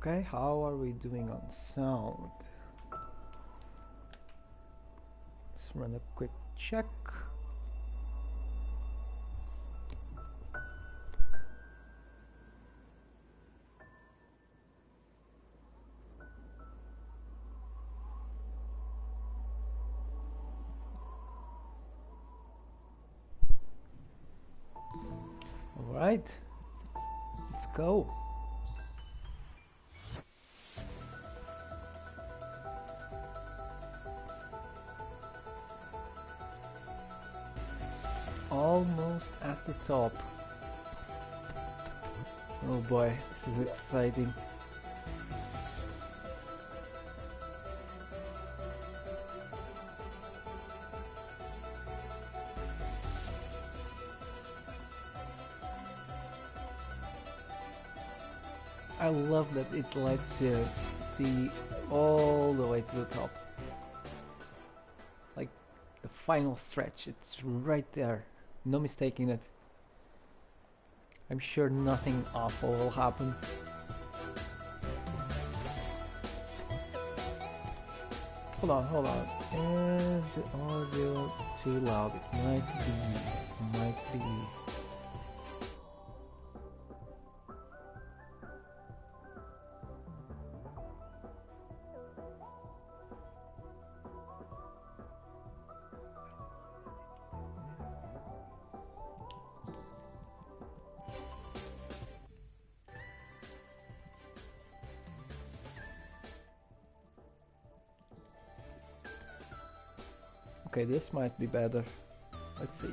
Okay, how are we doing on sound? Let's run a quick check. Alright, let's go. Almost at the top. Oh boy, this is exciting. I love that it lets you see all the way to the top. Like the final stretch, it's right there. No mistaking it. I'm sure nothing awful will happen. Hold on. Is the audio too loud? It might be. Okay, this might be better. Let's see.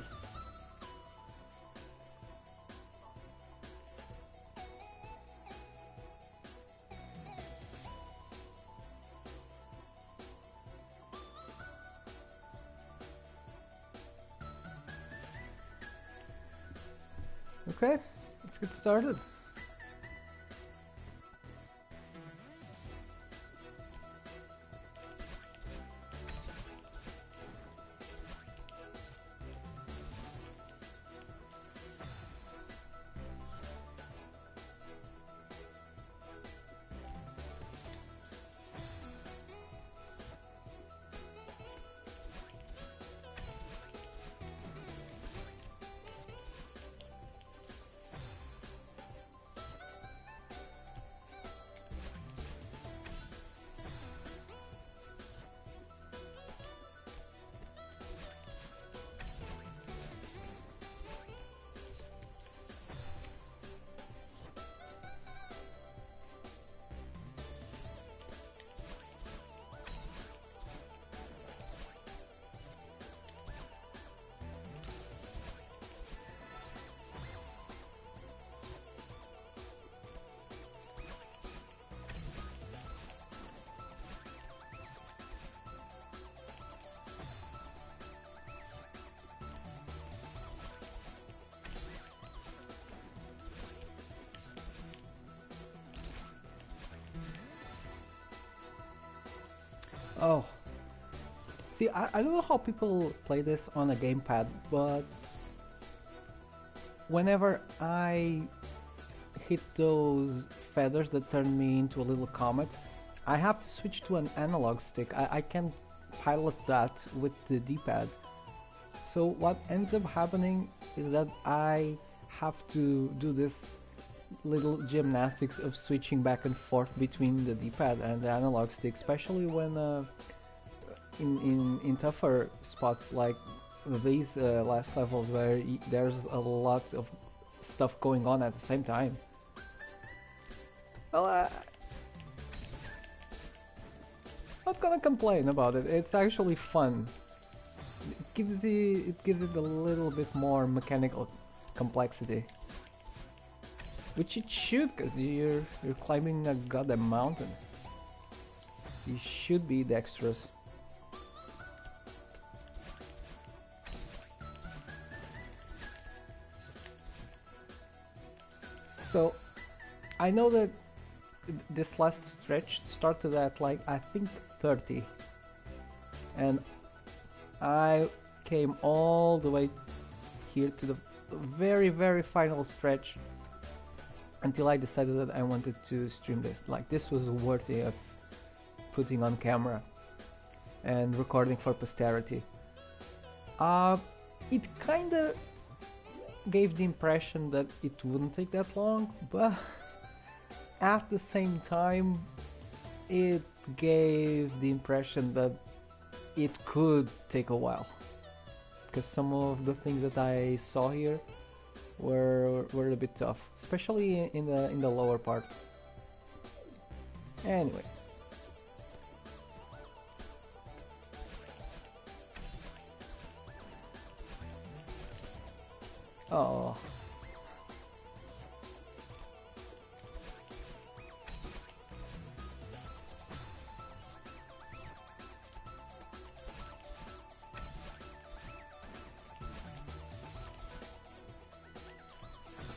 Okay, let's get started. Oh, see, I don't know how people play this on a gamepad, but whenever I hit those feathers that turn me into a little comet, I have to switch to an analog stick. I can't pilot that with the D-pad. So what ends up happening is that I have to do this little gymnastics of switching back and forth between the D-pad and the analog stick, especially when in tougher spots like these last levels where there's a lot of stuff going on at the same time. Well, not gonna complain about it. It's actually fun. It gives it a little bit more mechanical complexity. Which it should, because you're climbing a goddamn mountain. You should be dexterous. So, I know that this last stretch started at like, I think 30. And I came all the way here to the very, very final stretch until I decided that I wanted to stream this. Like, this was worthy of putting on camera and recording for posterity. It kinda gave the impression that it wouldn't take that long, but at the same time it gave the impression that it could take a while, because some of the things that I saw here were a bit tough, especially in the lower part. Anyway. Oh.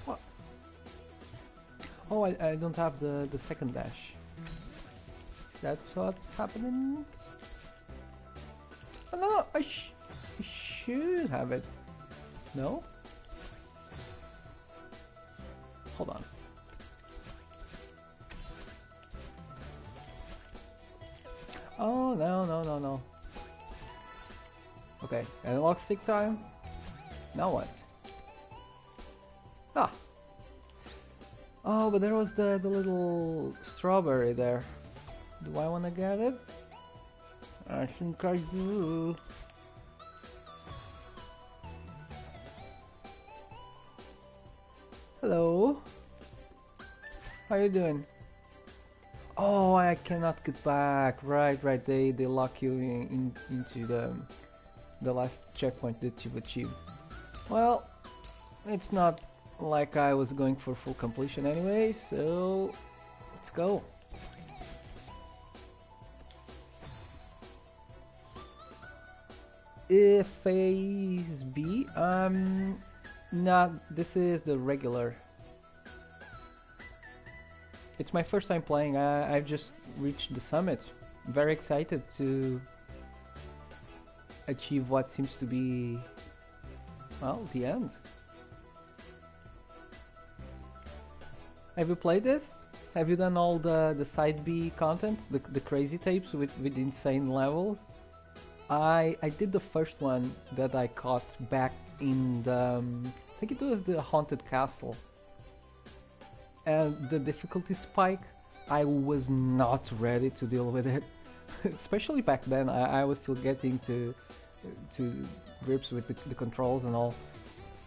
What? Oh, I don't have the second dash. Is that what's happening? Oh, no, I should have it. No? Hold on. Oh, no. Okay, analog stick time. Now what? Ah. Oh, but there was the little strawberry there. Do I want to get it? I think I do. Hello. How you doing? Oh, I cannot get back. Right. They lock you into the last checkpoint that you've achieved. Well, it's not like I was going for full completion anyway, so let's go. Phase B. Not. This is the regular. It's my first time playing. I've just reached the summit. Very excited to achieve what seems to be, well, the end. Have you played this? Have you done all the side B content, the crazy tapes with insane levels? I did the first one that I caught back in the, I think it was the Haunted Castle. And the difficulty spike, I was not ready to deal with it. Especially back then, I was still getting to grips with the controls and all.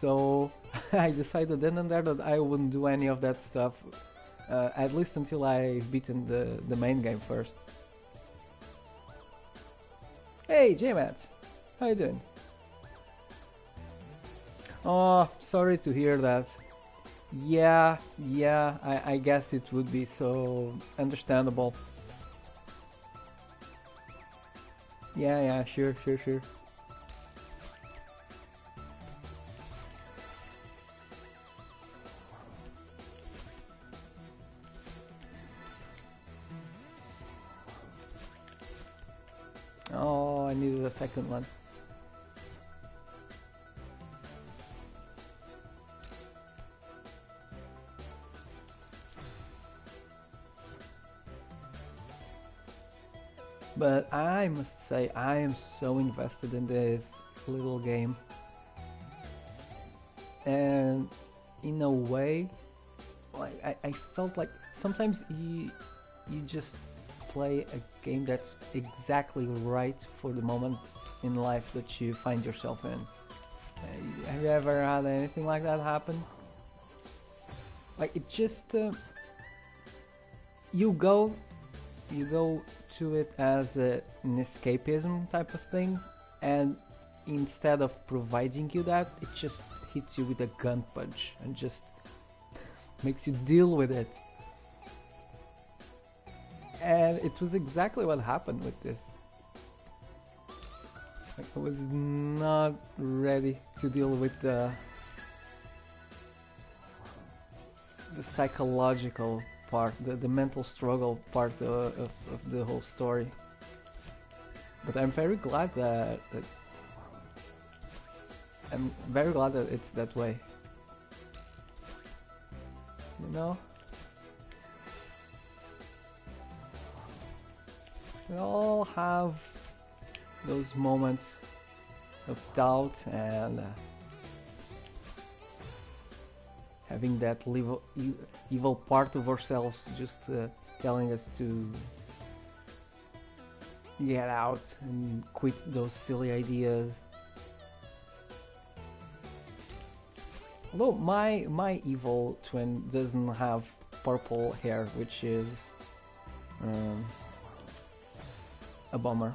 So I decided then and there that I wouldn't do any of that stuff, at least until I've beaten the main game first. Hey, J-Matt, how you doing? Oh, sorry to hear that. Yeah, I guess it would be so understandable. Yeah, sure. Oh, I needed a second one. But I must say, I am so invested in this little game. And in a way, like I felt like sometimes you just play a game that's exactly right for the moment in life that you find yourself in. Have you ever had anything like that happen? Like, it just you go to it as an escapism type of thing, and instead of providing you that, it just hits you with a gun punch and just makes you deal with it. And it was exactly what happened with this. Like, I was not ready to deal with the psychological part, the mental struggle part of the whole story. But I'm very glad that it's that way. You know, We all have those moments of doubt and having that evil part of ourselves just telling us to get out and quit those silly ideas. Although my evil twin doesn't have purple hair, which is a bummer.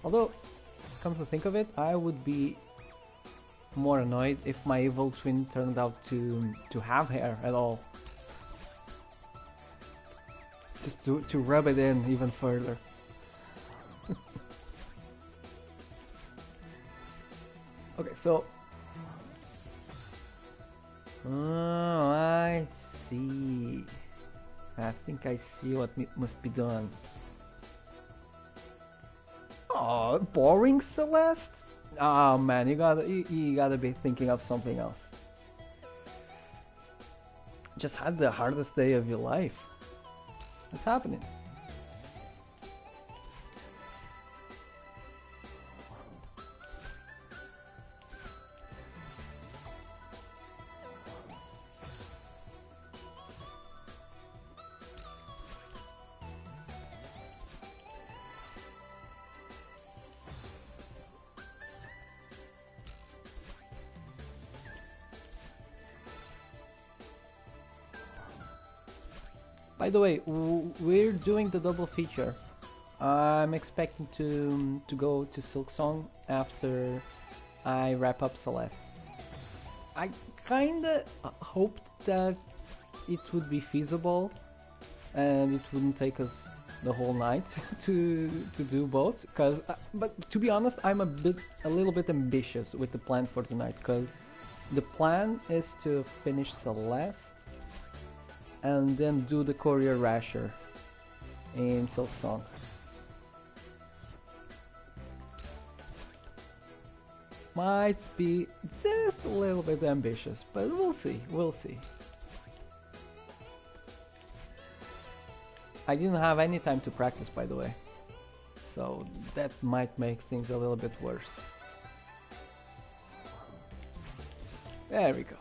Although, come to think of it, I would be more annoyed if my evil twin turned out to have hair at all. Just to rub it in even further. Okay, so I see. I think I see what must be done. Oh, boring, Celeste? Oh man, you gotta be thinking of something else. Just had the hardest day of your life. What's happening? By the way, we're doing the double feature. I'm expecting to go to Silksong after I wrap up Celeste. I kinda hoped that it would be feasible and it wouldn't take us the whole night to do both. But to be honest, I'm a little bit ambitious with the plan for tonight, because the plan is to finish Celeste and then do the Courier Rasher in Silksong. Might be just a little bit ambitious, but we'll see, we'll see. I didn't have any time to practice, by the way, so that might make things a little bit worse. There we go.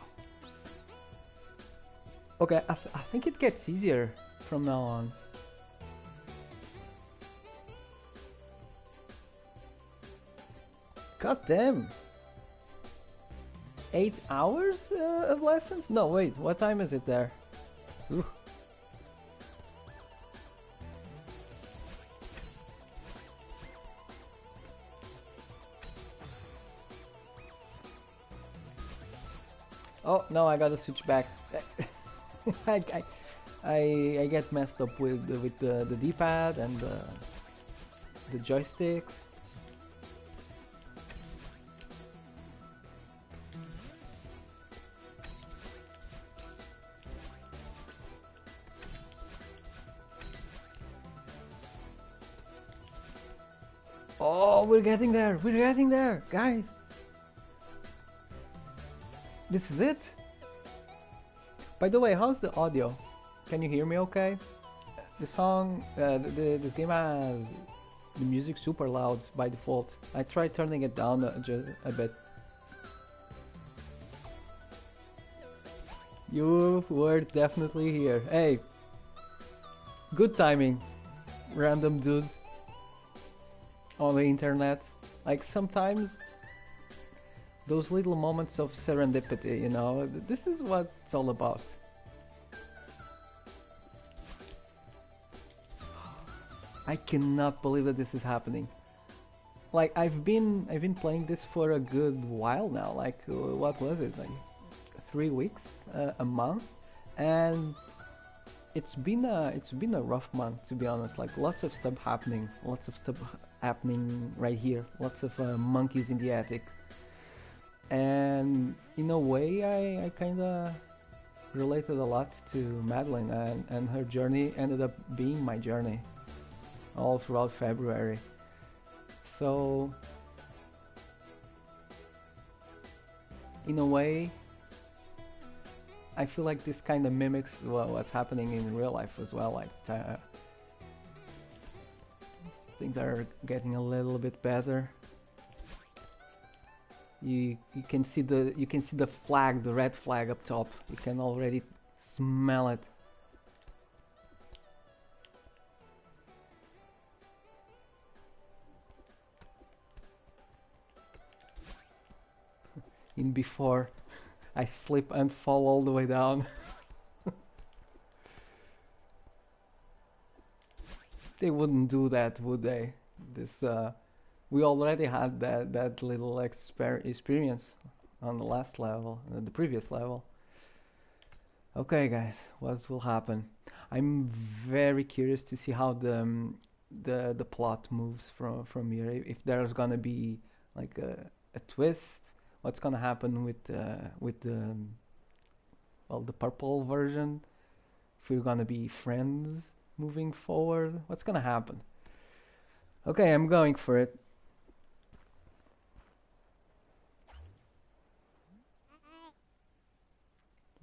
Okay, I think it gets easier from now on. God damn! 8 hours of lessons? No, wait, what time is it there? Ugh. Oh, no, I gotta switch back. I get messed up with the D-pad and the joysticks. Oh, we're getting there, guys. This is it. By the way, how's the audio? Can you hear me okay? The song, this game has the music super loud by default. I tried turning it down just a bit. You were definitely here. Hey, good timing, random dude on the internet. Like, sometimes those little moments of serendipity, you know, this is what it's all about. I cannot believe that this is happening. Like, I've been playing this for a good while now. Like, what was it? Like 3 weeks, a month, and it's been a rough month, to be honest. Like, lots of stuff happening right here. Lots of monkeys in the attic. And in a way, I kinda related a lot to Madeline, and her journey ended up being my journey all throughout February. So in a way, I feel like this kind of mimics what's happening in real life as well. Like things are getting a little bit better. You can see the flag, the red flag up top. You can already smell it. In before I slip and fall all the way down. They wouldn't do that, would they? This we already had that little experience on the last level, the previous level. Okay, guys, what will happen? I'm very curious to see how the plot moves from here. If there's gonna be like a twist, what's gonna happen with the well the purple version? If we're gonna be friends moving forward, what's gonna happen? Okay, I'm going for it.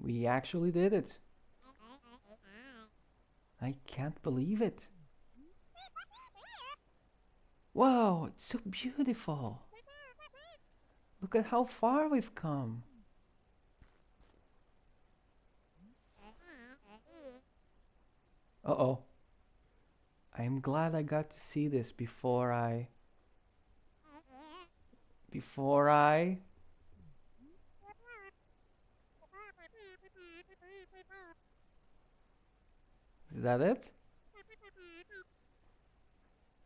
We actually did it. I can't believe it. Wow, it's so beautiful. Look at how far we've come. Uh-oh. I'm glad I got to see this before I is that it?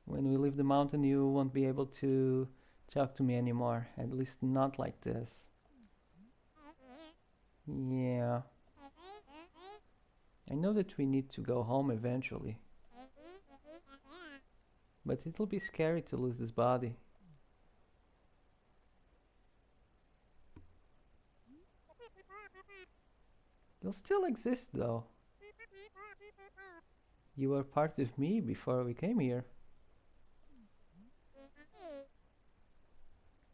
When we leave the mountain, you won't be able to talk to me anymore. At least not like this. Yeah. I know that we need to go home eventually. But it'll be scary to lose this body. You'll still exist though. You were part of me before we came here.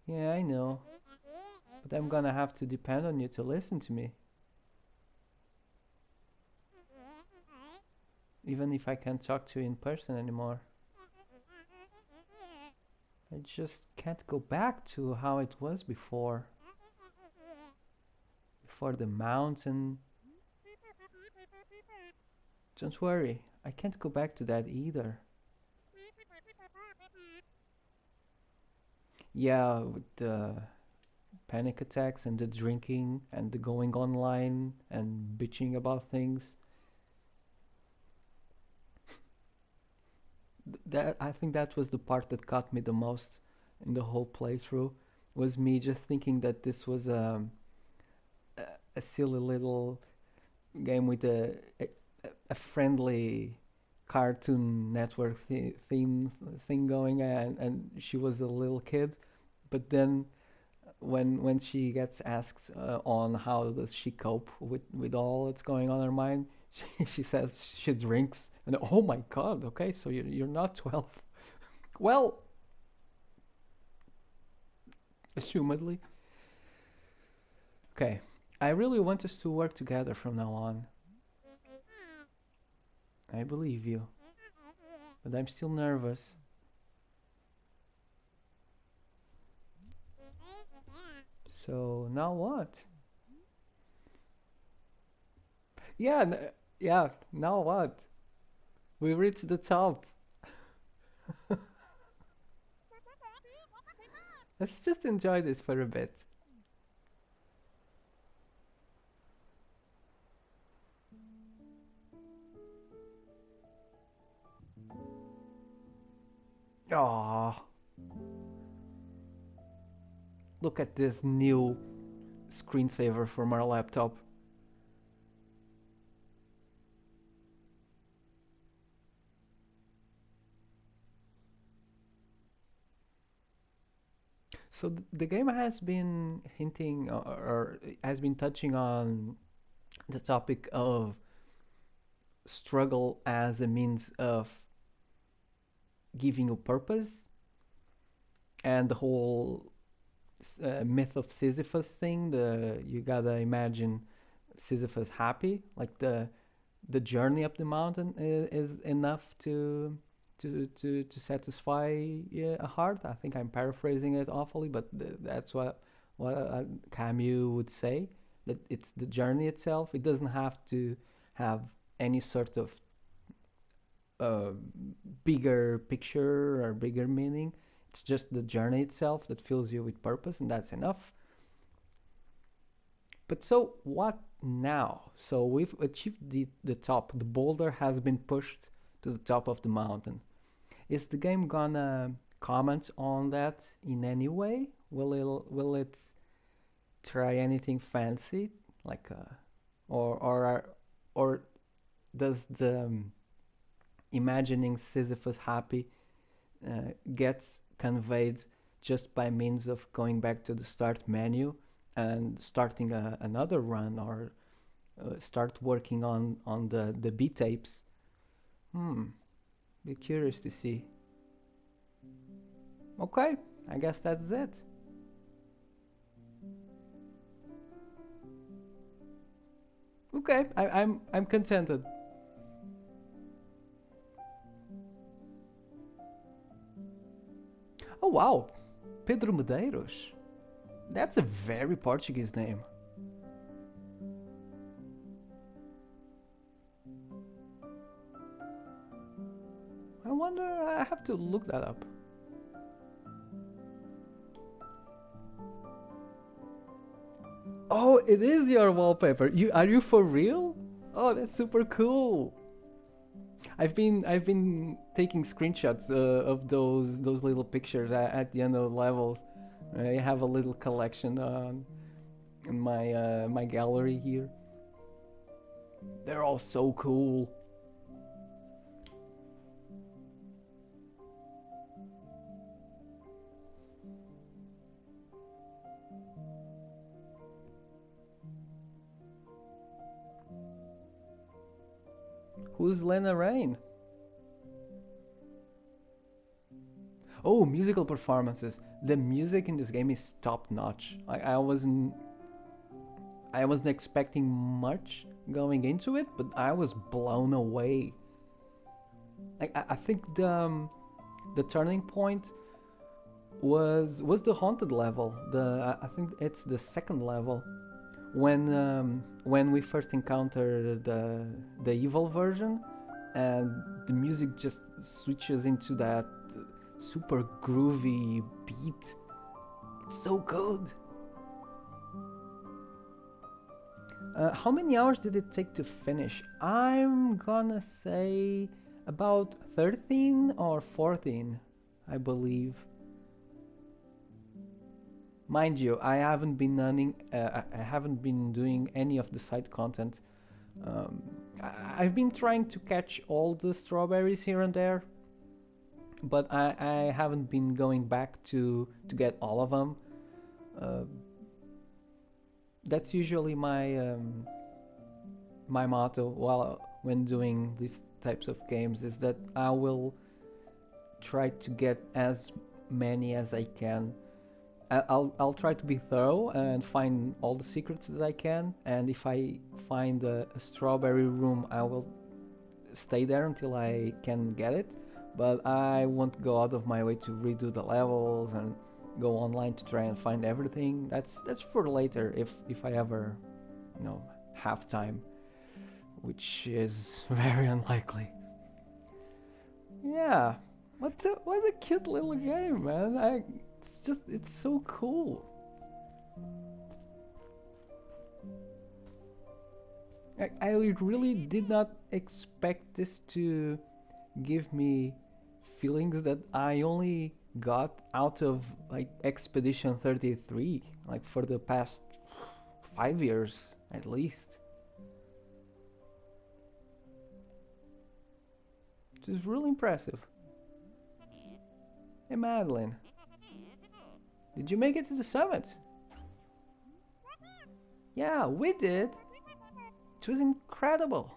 Yeah, I know. But I'm gonna have to depend on you to listen to me. Even if I can't talk to you in person anymore. I just can't go back to how it was before. Before the mountain. Don't worry, I can't go back to that either. Yeah, with the panic attacks and the drinking and the going online and bitching about things. That I think that was the part that caught me the most in the whole playthrough was me just thinking that this was a, a silly little game with a friendly Cartoon Network theme thing going, and she was a little kid. But then when she gets asked on how does she cope with all that's going on in her mind, she says she drinks. And oh my God, okay, so you're not 12. Well, assumedly. Okay, I really want us to work together from now on. I believe you, but I'm still nervous. So now what? Yeah, yeah, now what? We reached the top. Let's just enjoy this for a bit. Aww, look at this new screensaver from our laptop. So the game has been hinting or has been touching on the topic of struggle as a means of giving you purpose and the whole myth of Sisyphus thing. The you gotta imagine Sisyphus happy. Like the journey up the mountain is enough to satisfy, yeah, a heart. I think I'm paraphrasing it awfully, but that's what Camus would say. That it's the journey itself. It doesn't have to have any sort of uh, bigger picture or bigger meaning. It's just the journey itself that fills you with purpose, and that's enough. But so what now? So we've achieved the top. The boulder has been pushed to the top of the mountain. Is the game gonna comment on that in any way? Will it try anything fancy, like or does the imagining Sisyphus happy gets conveyed just by means of going back to the start menu and starting another run, or start working on the B tapes? Hmm, be curious to see. Okay, I guess that's it. Okay, I'm contented. Oh wow, Pedro Medeiros. That's a very Portuguese name. I wonder. I have to look that up. Oh, it is your wallpaper. Are you for real? Oh, that's super cool. I've been taking screenshots of those little pictures at the end of the levels. I have a little collection in my gallery here. They're all so cool. Who's Lena Rain? Oh, musical performances. The music in this game is top notch. I wasn't expecting much going into it, but I was blown away. I think the turning point was the haunted level. I think it's the second level when we first encounter the evil version, and the music just switches into that super groovy beat. It's so good. How many hours did it take to finish? I'm gonna say about 13 or 14, I believe. Mind you, I haven't been doing any of the side content. Um, I've been trying to catch all the strawberries here and there, but I haven't been going back to get all of them. Uh, that's usually my motto while when doing these types of games, is that I will try to get as many as I can. I'll try to be thorough and find all the secrets that I can. And if I find a strawberry room, I will stay there until I can get it. But I won't go out of my way to redo the levels and go online to try and find everything. That's for later, if I ever, have time, which is very unlikely. Yeah, what a cute little game, man. It's so cool. I really did not expect this to give me feelings that I only got out of like Expedition 33, like for the past 5 years at least. Which is really impressive. Hey Madeline, did you make it to the summit? Yeah, we did. It was incredible.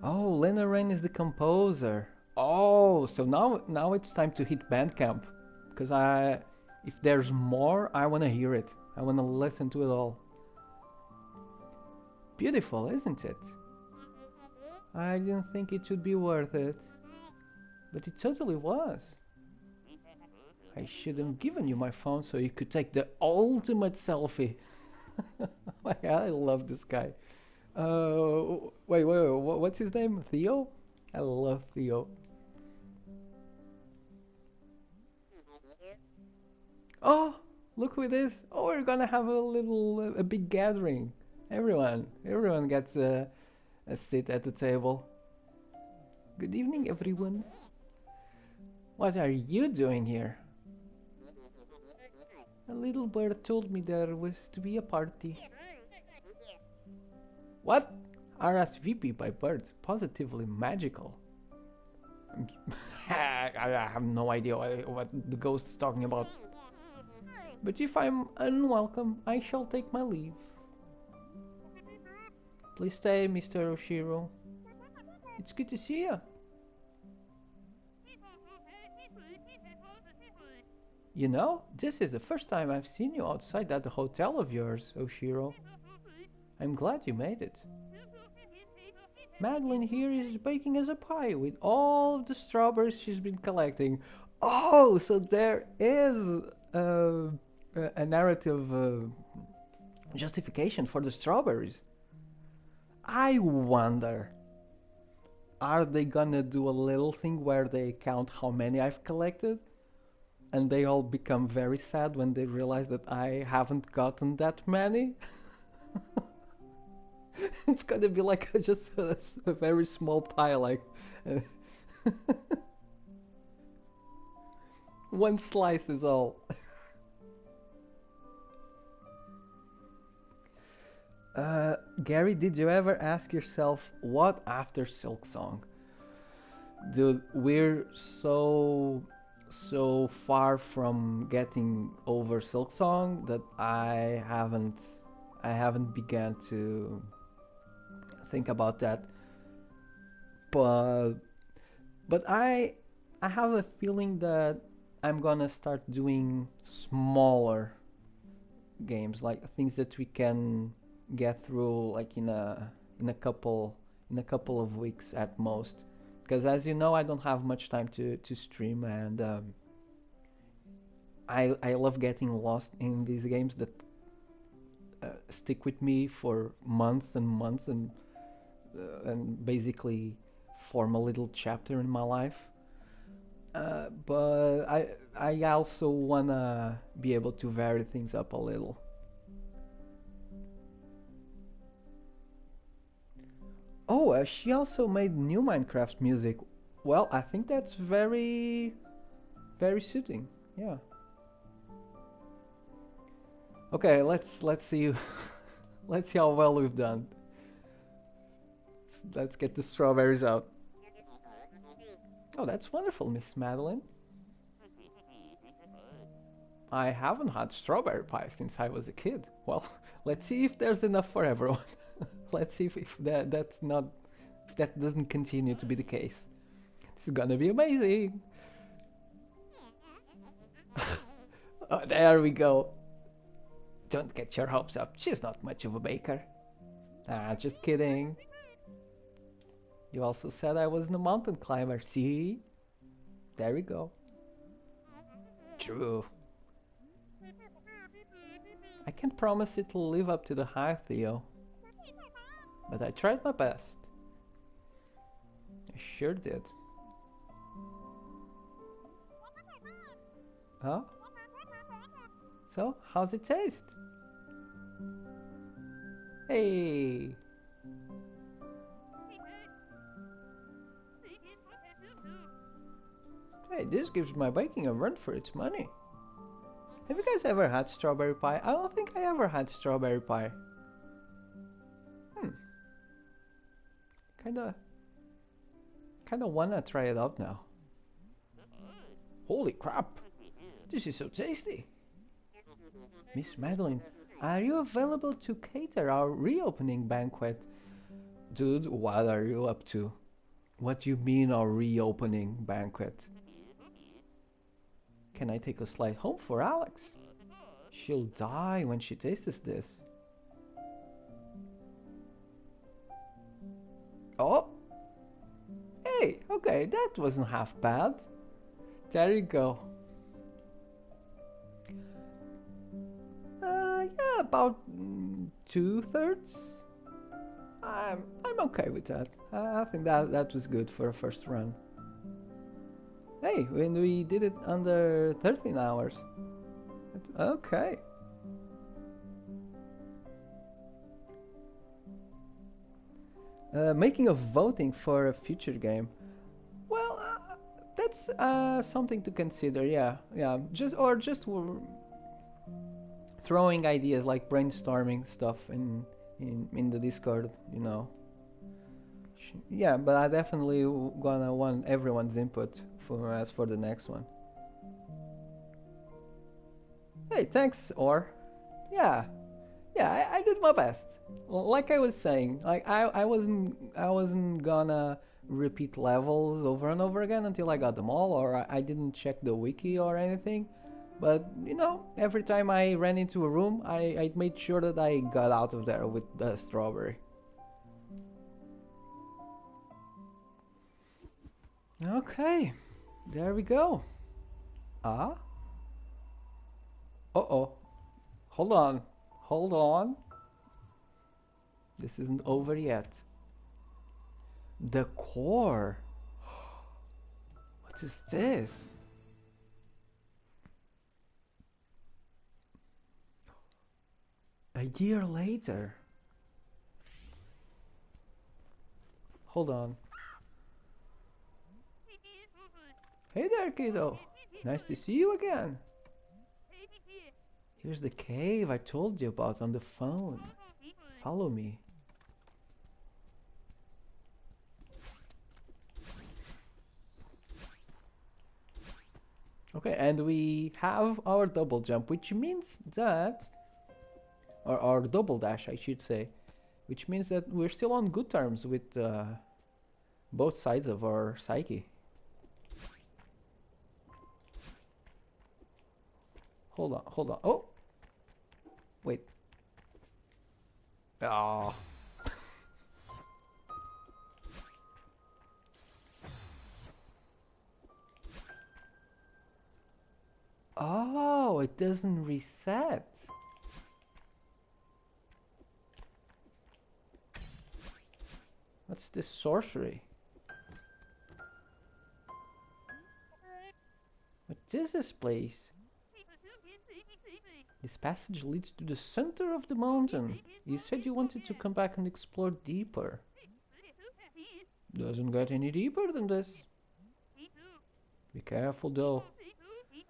Oh, Lena Raine is the composer. Oh, so now it's time to hit Bandcamp, because if there's more, I wanna hear it. I wanna listen to it all. Beautiful, isn't it? I didn't think it would be worth it, but it totally was. I should have given you my phone so you could take the ultimate selfie. I love this guy. Wait, what's his name? Theo? I love Theo. Oh, look who it is. Oh, we're gonna have a big gathering. Everyone gets a seat at the table. Good evening, everyone. What are you doing here? A little bird told me there was to be a party. What? RSVP by birds. Positively magical. I have no idea what the ghost is talking about. But if I'm unwelcome, I shall take my leave. Please stay, Mr. Oshiro. It's good to see you. You know, this is the first time I've seen you outside that hotel of yours, Oshiro. I'm glad you made it. Madeline here is baking us a pie with all of the strawberries she's been collecting. Oh, so there is a narrative justification for the strawberries. I wonder, are they gonna do a little thing where they count how many I've collected? And they all become very sad when they realize that I haven't gotten that many? It's gonna be like just a very small pile, like one slice is all. Gary, did you ever ask yourself what after Silk Song? Dude, we're so far from getting over Silk Song that I haven't began to think about that. But I have a feeling that I'm gonna start doing smaller games, like things that we can get through like in a couple in a couple of weeks at most. Because as you know, I don't have much time to stream, and I love getting lost in these games that stick with me for months and months, and basically form a little chapter in my life. But I also wanna be able to vary things up a little. Oh, she also made new Minecraft music. Well, I think that's very suiting. Yeah. Okay, let's see let's see how well we've done. Let's get the strawberries out. Oh, that's wonderful, Miss Madeline. I haven't had strawberry pie since I was a kid. Well, let's see if there's enough for everyone. Let's see if that's not if that doesn't continue to be the case. This is gonna be amazing. Oh, there we go. Don't get your hopes up. She's not much of a baker. Ah, just kidding. You also said I wasn't a mountain climber. See? There we go. True. I can't promise it'll live up to the hype, Theo. But I tried my best. I sure did. Huh? So, how's it taste? Hey! Hey, this gives my baking a run for its money. Have you guys ever had strawberry pie? I don't think I ever had strawberry pie. Hmm. Kinda wanna try it out now. Holy crap! This is so tasty! Miss Madeline, are you available to cater our reopening banquet? Dude, what are you up to? What do you mean our reopening banquet? Can I take a slice home for Alex? She'll die when she tastes this. Oh, hey, okay, that wasn't half bad. There you go. Yeah, about 2/3. I'm okay with that. I think that was good for a first run. Hey, when we did it under 13 hours. Okay. Making of voting for a future game. Well, that's something to consider. Yeah, yeah. Just throwing ideas like brainstorming stuff in the Discord. You know. Yeah, but I definitely gonna want everyone's input for as for the next one. Hey, thanks, Or. Yeah, yeah, I did my best. Like I was saying, like I wasn't gonna repeat levels over and over again until I got them all, or I didn't check the wiki or anything. But you know, every time I ran into a room, I made sure that I got out of there with the strawberry. Okay, there we go. Ah, uh-oh. Hold on. Hold on. This isn't over yet. The core. What is this? A year later. Hold on. Hey there, kiddo. Nice to see you again. Here's the cave I told you about on the phone. Follow me. Okay, and we have our double jump, which means that, or our double dash, I should say, which means that we're still on good terms with both sides of our psyche. Hold on, hold on. Oh, wait. Oh. Oh, it doesn't reset. What's this sorcery? What is this place? This passage leads to the center of the mountain. You said you wanted to come back and explore deeper. Doesn't get any deeper than this. Be careful though.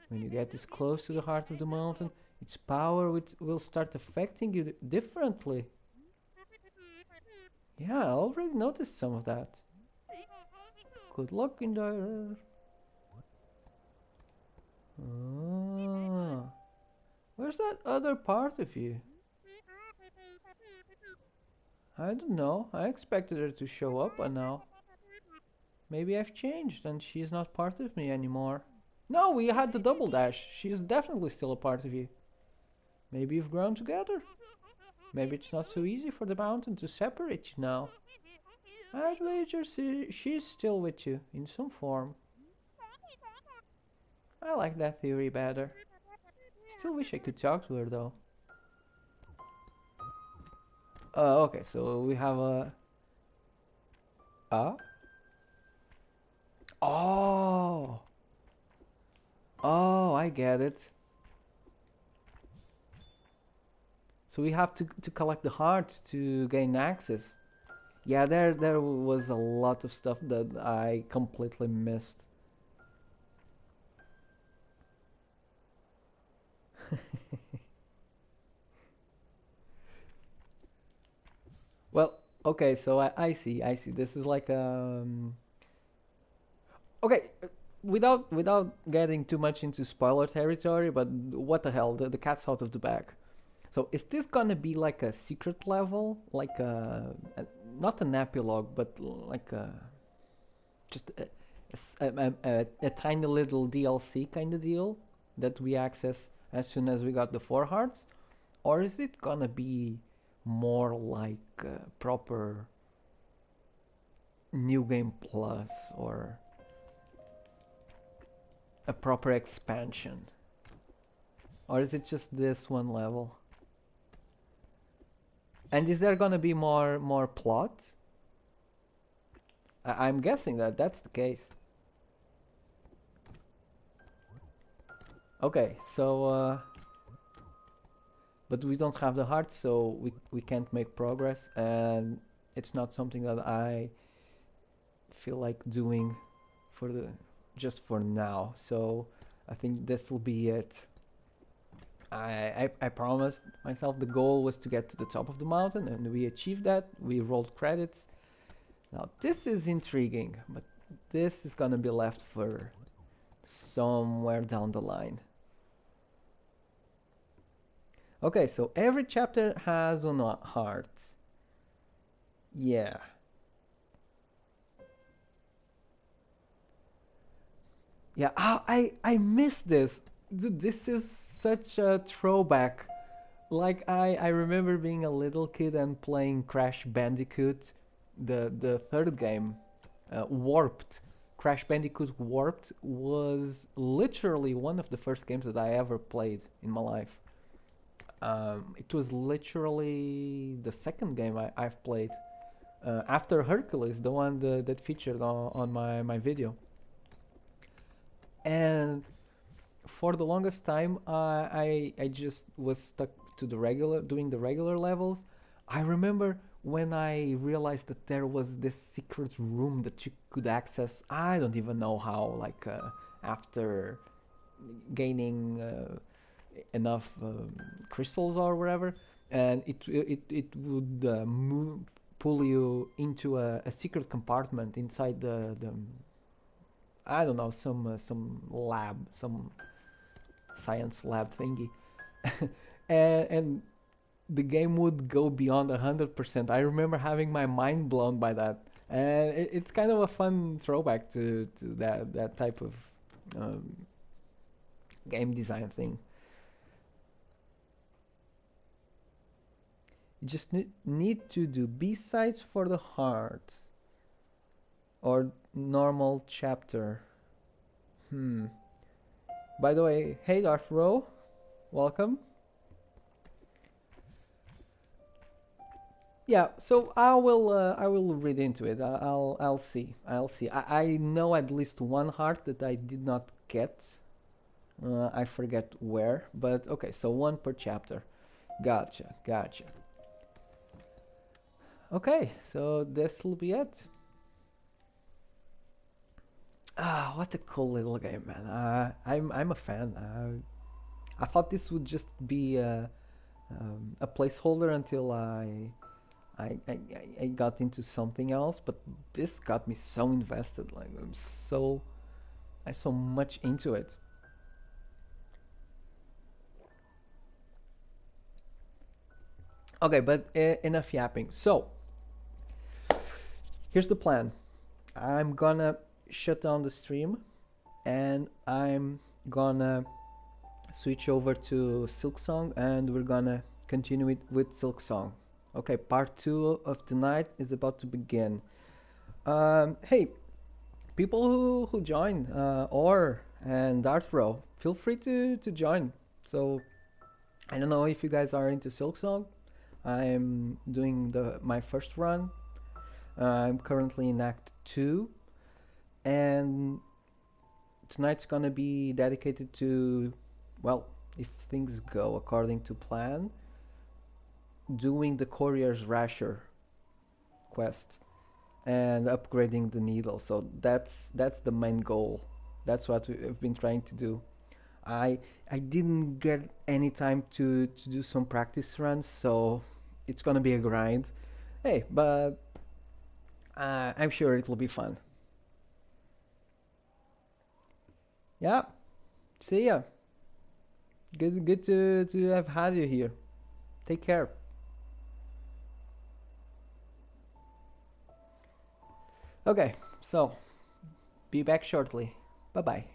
When you get this close to the heart of the mountain, its power will start affecting you differently. Yeah, I already noticed some of that. Good luck in there. Ah, where's that other part of you? I don't know. I expected her to show up, but now maybe I've changed and she's not part of me anymore. No, we had the double dash. She's definitely still a part of you. Maybe you've grown together. Maybe it's not so easy for the mountain to separate you now. I'd wager she's still with you, in some form. I like that theory better. Still wish I could talk to her though. Okay, so we have a... Ah? Oh! Oh, I get it. So we have to collect the hearts to gain access. Yeah, there was a lot of stuff that I completely missed. Well, okay, so I see. This is like okay, without getting too much into spoiler territory, but what the hell, the cat's out of the bag. So is this gonna be like a secret level, like not an epilogue, but like a just a tiny little DLC kind of deal that we access as soon as we got the 4 hearts? Or is it gonna be more like proper New Game Plus or a proper expansion? Or is it just this one level? And is there gonna be more plot? I'm guessing that that's the case. Okay, so but we don't have the heart, so we can't make progress, and it's not something that I feel like doing for the just for now. So I think this will be it. I promised myself the goal was to get to the top of the mountain, and we achieved that. We rolled credits. Now this is intriguing, but this is gonna be left for somewhere down the line. Okay, so every chapter has one heart. Yeah. Yeah, I miss this. Dude, this is such a throwback. Like I remember being a little kid and playing Crash Bandicoot, the third game, Warped. Crash Bandicoot Warped was literally one of the first games that I ever played in my life. It was literally the second game I've played after Hercules, the one that featured on my video. And for the longest time, I just was stuck to the regular doing the regular levels. I remember when I realized that there was this secret room that you could access. I don't even know how, like after gaining enough crystals or whatever, and it would pull you into a secret compartment inside the I don't know, some lab, some science lab thingy, and the game would go beyond 100%. I remember having my mind blown by that, and it's kind of a fun throwback to that type of um, game design thing. You just need to do B-sides for the heart or normal chapter. Hmm. By the way, hey Darth Row, welcome. Yeah, so I will read into it. I'll see. I'll see. I know at least one heart that I did not get. I forget where, but okay, so one per chapter. Gotcha, gotcha. Okay, so this will be it. Ah, what a cool little game, man. I'm a fan. I thought this would just be a placeholder until I got into something else, but this got me so invested. Like I'm so much into it. Okay, but enough yapping. So here's the plan. I'm gonna shut down the stream, and I'm gonna switch over to Silksong, and we're gonna continue it with Silksong. Okay, part two of the night is about to begin. Hey, people who join, or and Darthrow, feel free to join. So I don't know if you guys are into Silksong. I'm doing the my first run. I'm currently in Act 2, and tonight's gonna be dedicated to, well, if things go according to plan, doing the Courier's Rasher quest and upgrading the needle. So that's the main goal. That's what we've been trying to do. I I didn't get any time to do some practice runs, so it's gonna be a grind. Hey, but I'm sure it'll be fun. Yeah, see ya. Good to have had you here. Take care. Okay, so Be back shortly. Bye bye.